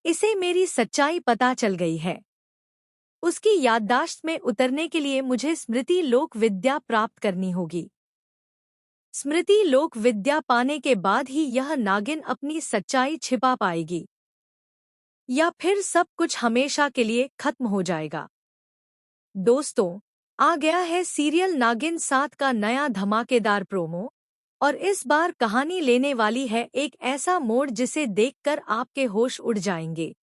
इसे मेरी सच्चाई पता चल गई है। उसकी याददाश्त में उतरने के लिए मुझे स्मृति लोक विद्या प्राप्त करनी होगी। स्मृति लोक विद्या पाने के बाद ही यह नागिन अपनी सच्चाई छिपा पाएगी, या फिर सब कुछ हमेशा के लिए खत्म हो जाएगा। दोस्तों, आ गया है सीरियल नागिन 7 का नया धमाकेदार प्रोमो, और इस बार कहानी लेने वाली है एक ऐसा मोड़ जिसे देखकर आपके होश उड़ जाएंगे।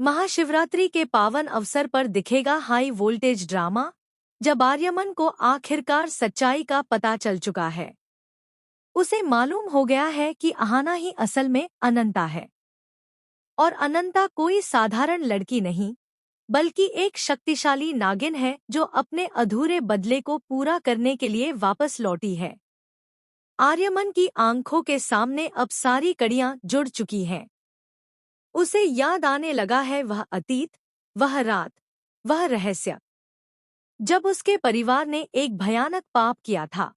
महाशिवरात्रि के पावन अवसर पर दिखेगा हाई वोल्टेज ड्रामा, जब आर्यमन को आखिरकार सच्चाई का पता चल चुका है। उसे मालूम हो गया है कि अहाना ही असल में अनंता है, और अनंता कोई साधारण लड़की नहीं, बल्कि एक शक्तिशाली नागिन है जो अपने अधूरे बदले को पूरा करने के लिए वापस लौटी है। आर्यमन की आंखों के सामने अब सारी कड़ियां जुड़ चुकी हैं। उसे याद आने लगा है वह अतीत, वह रात, वह रहस्य, जब उसके परिवार ने एक भयानक पाप किया था।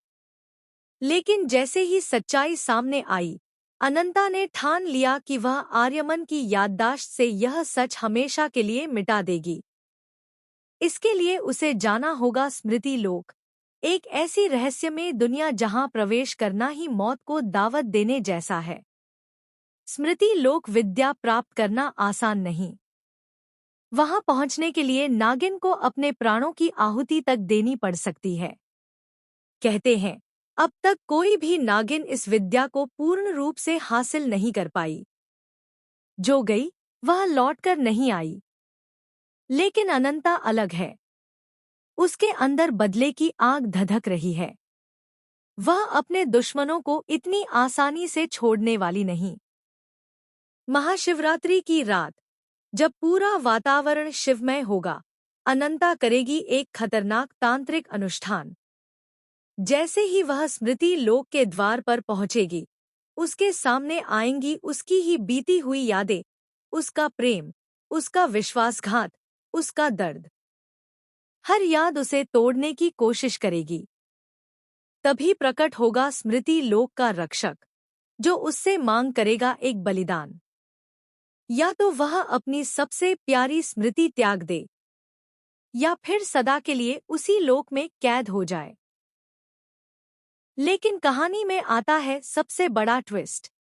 लेकिन जैसे ही सच्चाई सामने आई, अनंता ने ठान लिया कि वह आर्यमन की याददाश्त से यह सच हमेशा के लिए मिटा देगी। इसके लिए उसे जाना होगा स्मृति लोक, एक ऐसी रहस्यमय दुनिया जहां प्रवेश करना ही मौत को दावत देने जैसा है। स्मृति लोक विद्या प्राप्त करना आसान नहीं। वहां पहुंचने के लिए नागिन को अपने प्राणों की आहुति तक देनी पड़ सकती है। कहते हैं, अब तक कोई भी नागिन इस विद्या को पूर्ण रूप से हासिल नहीं कर पाई। जो गई वह लौटकर नहीं आई। लेकिन अनंता अलग है। उसके अंदर बदले की आग धधक रही है। वह अपने दुश्मनों को इतनी आसानी से छोड़ने वाली नहीं। महाशिवरात्रि की रात, जब पूरा वातावरण शिवमय होगा, अनंता करेगी एक खतरनाक तांत्रिक अनुष्ठान। जैसे ही वह स्मृति लोक के द्वार पर पहुंचेगी, उसके सामने आएंगी उसकी ही बीती हुई यादें, उसका प्रेम, उसका विश्वासघात, उसका दर्द। हर याद उसे तोड़ने की कोशिश करेगी। तभी प्रकट होगा स्मृति लोक का रक्षक, जो उससे मांग करेगा एक बलिदान। या तो वह अपनी सबसे प्यारी स्मृति त्याग दे, या फिर सदा के लिए उसी लोक में कैद हो जाए। लेकिन कहानी में आता है सबसे बड़ा ट्विस्ट।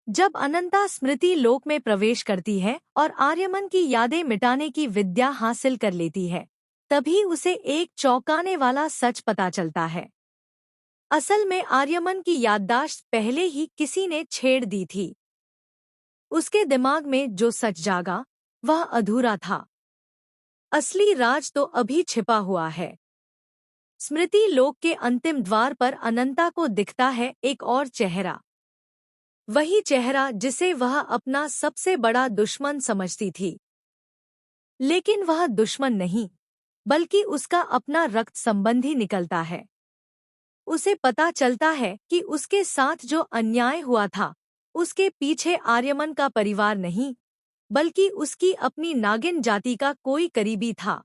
जब अनंता स्मृति लोक में प्रवेश करती है और आर्यमन की यादें मिटाने की विद्या हासिल कर लेती है, तभी उसे एक चौंकाने वाला सच पता चलता है। असल में आर्यमन की याददाश्त पहले ही किसी ने छेड़ दी थी। उसके दिमाग में जो सच जागा, वह अधूरा था। असली राज तो अभी छिपा हुआ है। स्मृति लोक के अंतिम द्वार पर अनंता को दिखता है एक और चेहरा। वही चेहरा जिसे वह अपना सबसे बड़ा दुश्मन समझती थी। लेकिन वह दुश्मन नहीं, बल्कि उसका अपना रक्त संबंधी निकलता है। उसे पता चलता है कि उसके साथ जो अन्याय हुआ था, उसके पीछे आर्यमन का परिवार नहीं, बल्कि उसकी अपनी नागिन जाति का कोई करीबी था।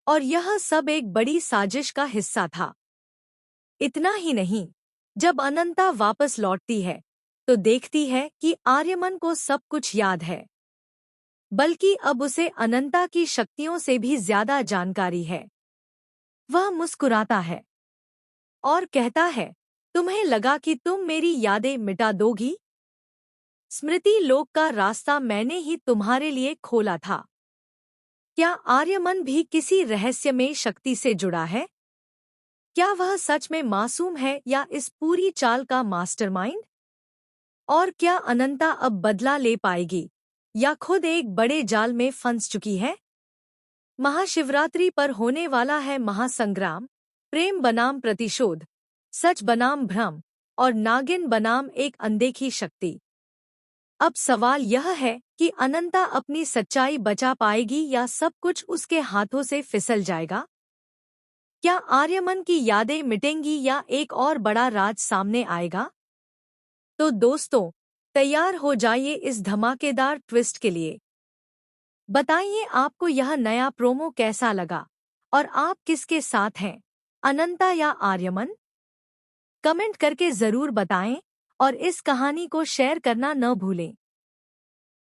और यह सब एक बड़ी साजिश का हिस्सा था। इतना ही नहीं, जब अनंता वापस लौटती है, तो देखती है कि आर्यमन को सब कुछ याद है। बल्कि अब उसे अनंता की शक्तियों से भी ज्यादा जानकारी है। वह मुस्कुराता है और कहता है, तुम्हें लगा कि तुम मेरी यादें मिटा दोगी? स्मृति लोक का रास्ता मैंने ही तुम्हारे लिए खोला था। क्या आर्यमन भी किसी रहस्यमय शक्ति से जुड़ा है? क्या वह सच में मासूम है या इस पूरी चाल का मास्टरमाइंड? और क्या अनंता अब बदला ले पाएगी, या खुद एक बड़े जाल में फंस चुकी है? महाशिवरात्रि पर होने वाला है महासंग्राम, प्रेम बनाम प्रतिशोध, सच बनाम भ्रम, और नागिन बनाम एक अनदेखी शक्ति। अब सवाल यह है कि अनंता अपनी सच्चाई बचा पाएगी या सब कुछ उसके हाथों से फिसल जाएगा? क्या आर्यमन की यादें मिटेंगी या एक और बड़ा राज सामने आएगा? तो दोस्तों, तैयार हो जाइए इस धमाकेदार ट्विस्ट के लिए। बताइए आपको यह नया प्रोमो कैसा लगा, और आप किसके साथ हैं, अनंता या आर्यमन? कमेंट करके जरूर बताएं, और इस कहानी को शेयर करना न भूलें।